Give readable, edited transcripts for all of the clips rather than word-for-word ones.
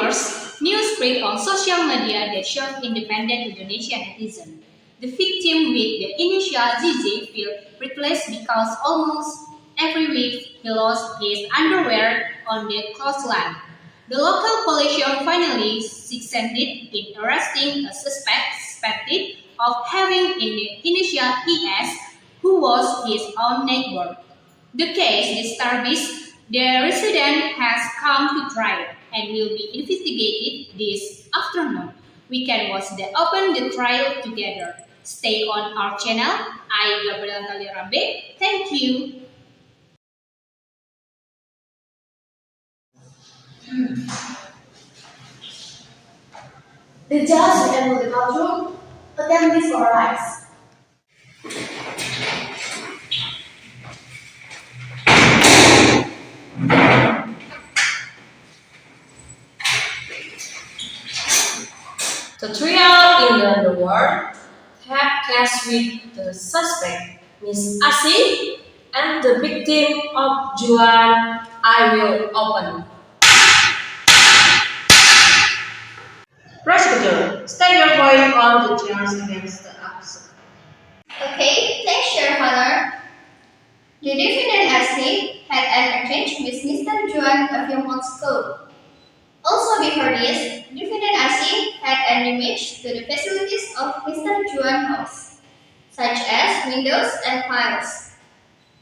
Reuters, news spread on social media that showed independent Indonesian netizen. The victim with the initial ZZ feel breathless because almost every week he lost his underwear on the coastline. The local police finally succeeded in arresting a suspected of having in initial ES, who was his own neighbor. The case disturbs the resident has come to trial and will be investigated this afternoon. We can watch the open the trial together. Stay on our channel. I Gabriel Kalirambe. Thank you. The judge and the courtroom attendees all rise. The trial in the underworld had case with the suspect, Miss Asi, and the victim of Juan. I will open. Prosecutor, state your point on the charge against the accused. Okay, thanks, Your Honor. The defendant Ashley had an exchange with Mr. Juan a few months ago. Also before this, defendant Ashley had an image to the facilities of Mr. Juan's house, such as windows and files.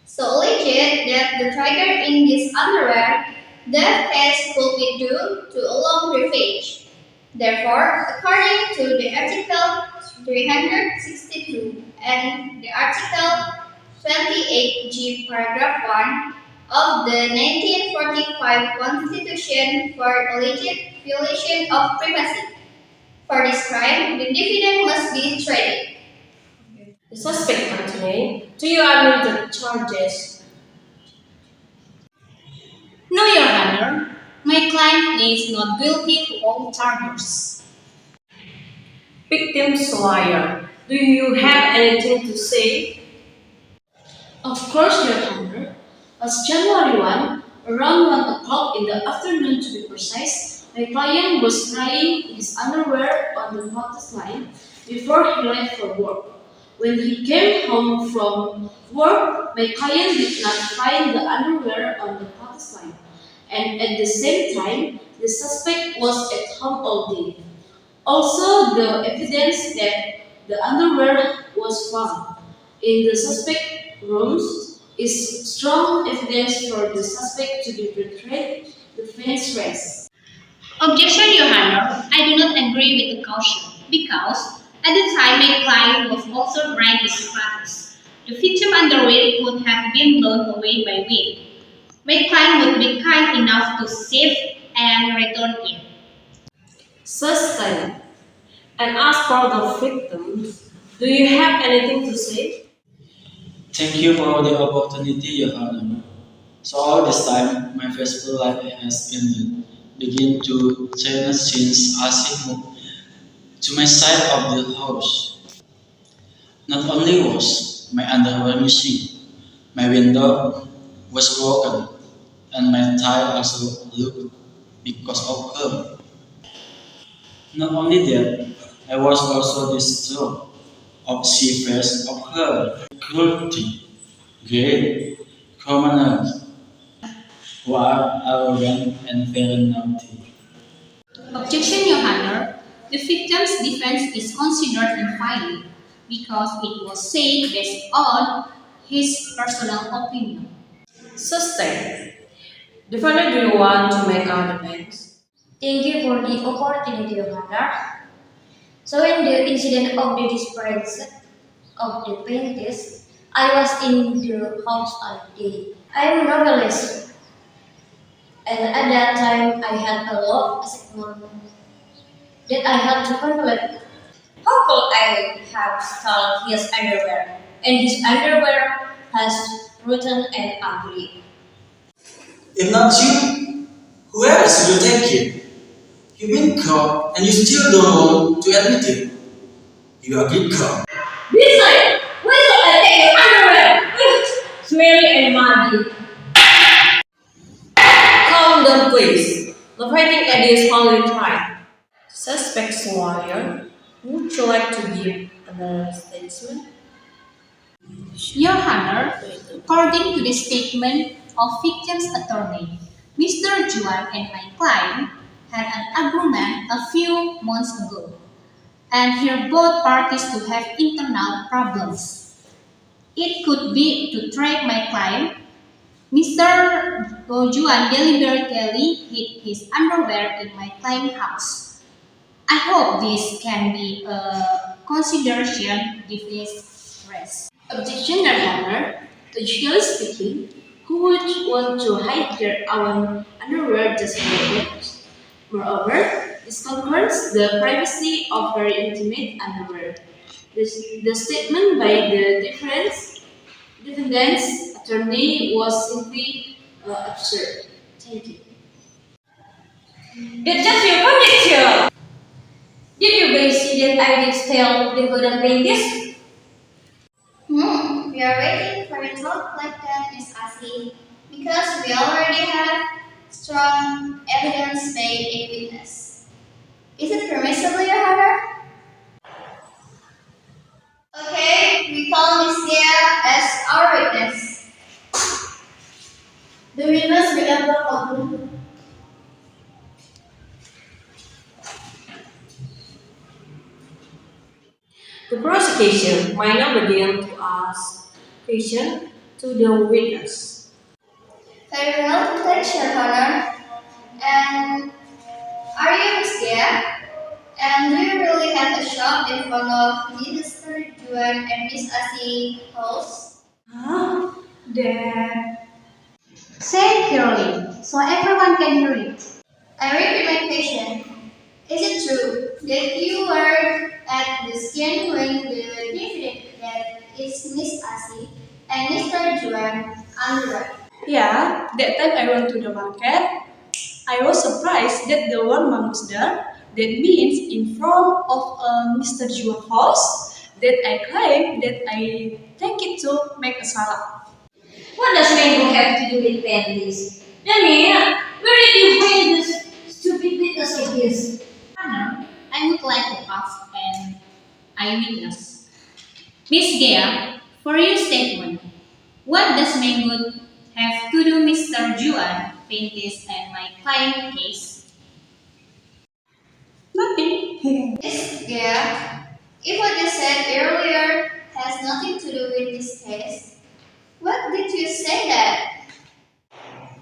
So alleged that the trigger in this underwear, the case could be due to a long revenge. Therefore, according to the Article 362 and the Article 28G paragraph 1 of the 1945 Constitution for alleged violation of privacy. For this crime, the defendant must be tried. The suspect continued. Do you admit the charges? No, Your Honor. My client is not guilty to all charges. Victim's lawyer, do you have anything to say? Of course, Your Honor. As January 1, around 1 o'clock in the afternoon to be precise, my client was drying his underwear on the protest line before he left for work. When he came home from work, my client did not find the underwear on the protest line. And at the same time, the suspect was at home all day. Also, the evidence that the underwear was found in the suspect rooms is strong evidence for the suspect to be betrayed the fence race. Objection, Your Honor. I do not agree with the caution because at the time my client was also drying his clothes. The victim underwear could have been blown away by wind. My client would be kind enough to save and return it. Sustained. And as for the victims, do you have anything to say? Thank you for the opportunity, Your Honor. So all this time, my faithful life has ended, begin to change since Asif moved to my side of the house. Not only was my underwear missing, my window was broken, and my tie also looked because of her. Not only that, I was also distraught of she face of her cruelty, great criminals who are arrogant and very naughty. Objection, Your Honor. The victim's defense is considered invalid because it was said based on his personal opinion. Sustained. Defendant, do you want to make our defense? Thank you for the opportunity, Your Honor. So in the incident of the disappearance of the plaintiff, I was in the house all day. I am a novelist, and at that time I had a lot of assignment that I had to complete. How could I have stolen his underwear? And his underwear has rotten and ugly. If not you, who else will take it? You've been caught and you still don't want to admit it. You are been caught. Besides, why should I take your underwear? Smelly and muddy. Calm down, please. The waiting at this holy trial. Suspect's lawyer, would you like to give another statement? Your Honor, according to the statement of victim's attorney, Mr. Juan and my client had an agreement a few months ago, and here both parties to have internal problems. It could be to track my client. Mr. Juan deliberately hid his underwear in my client's house. I hope this can be a consideration defense rest. Objection, Your Honor. Legally speaking, who would want to hide their own underwear just for it? Moreover, this concerns the privacy of very intimate underwear. The statement by the defendant's attorney was simply absurd. Thank you. That's just your conjecture. Did you guys see that I did tell the golden paintings? We are waiting for a talk like that, Miss Asi, because we already have strong evidence made a witness. Is it permissible, Your Honor? Okay, we call Miss Gea as our witness. The witness will have the courtroom. The prosecution might now begin to ask questions to the witness. Very well, thanks, Your Honor. And are you Miss Gea? And do you really have a shop in front of Mr. Juan and Miss Asi house? Huh? That. Say clearly so everyone can hear it. I repeat my question. Is it true that you were at the scene when the defendant that is Miss Asi and Mr. Juan underwear? Yeah, that time I went to the market. I was surprised that the one man was there. That means in front of Mr. Juan house that I claim that I take it to make a salad. What does mango have to do with panties? Nani, where did you find this stupid witness like this? Honor, I would like to ask an eyewitness. Miss Gea, for your statement, what does Maywood have to do Mr. Juan, Pintis, and my client case? Nothing. Miss Gea, if what you said earlier has nothing to do with this case, what did you say that?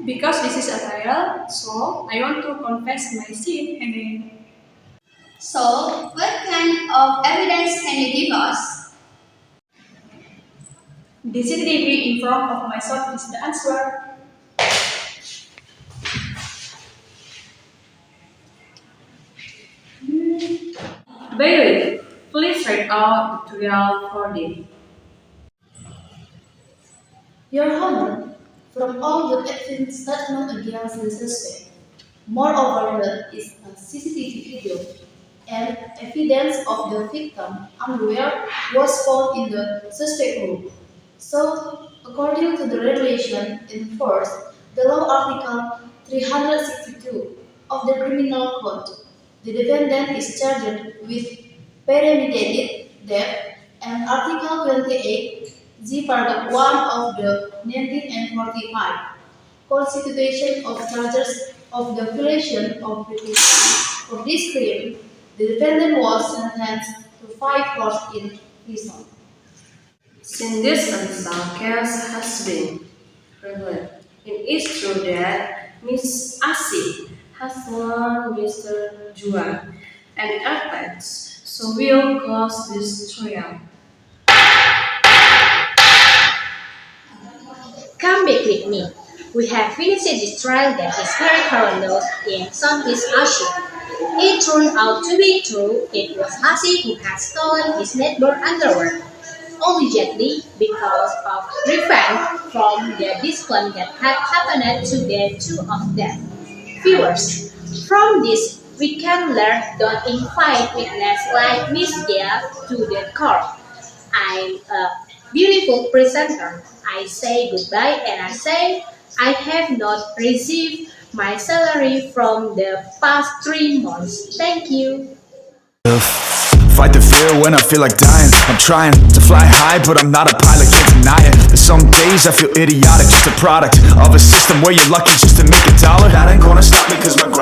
Because this is a trial, so I want to confess my sin. So, what kind of evidence can you give us? The CCTV in front of myself is the answer. Bailiff, please read out the trial verdict. Your Honor, from all the evidence statement against the suspect, moreover, there is a CCTV video and evidence of the victim underwear was found in the suspect room. So, according to the regulation in force, the law article 362 of the Criminal Code, the defendant is charged with premeditated theft and Article 28 G paragraph 1 of the 1945 Constitution of Charges of the violation of the peace. For this crime, the defendant was sentenced to 5 years in prison. Since this unsolved case has been prevalent, it is true that Miss Asi has warned Mr. Juan and efforts, so we'll close this trial. Come back with me. We have finished this trial that is very horrendous in Southeast Asia. It turned out to be true. It was Asi who had stolen his neighbor's underwear, allegedly because of revenge from the discipline that had happened to the two of them. Viewers, from this we can learn don't invite witnesses like Miss Dia to the court. I'm a beautiful presenter. I say goodbye and I say I have not received my salary from the past 3 months. Thank you. Fight the fear when I feel like dying. I'm trying to fly high, but I'm not a pilot, can't deny it. There's some days I feel idiotic, just a product of a system where you're lucky just to make a dollar. That ain't gonna stop me, cause my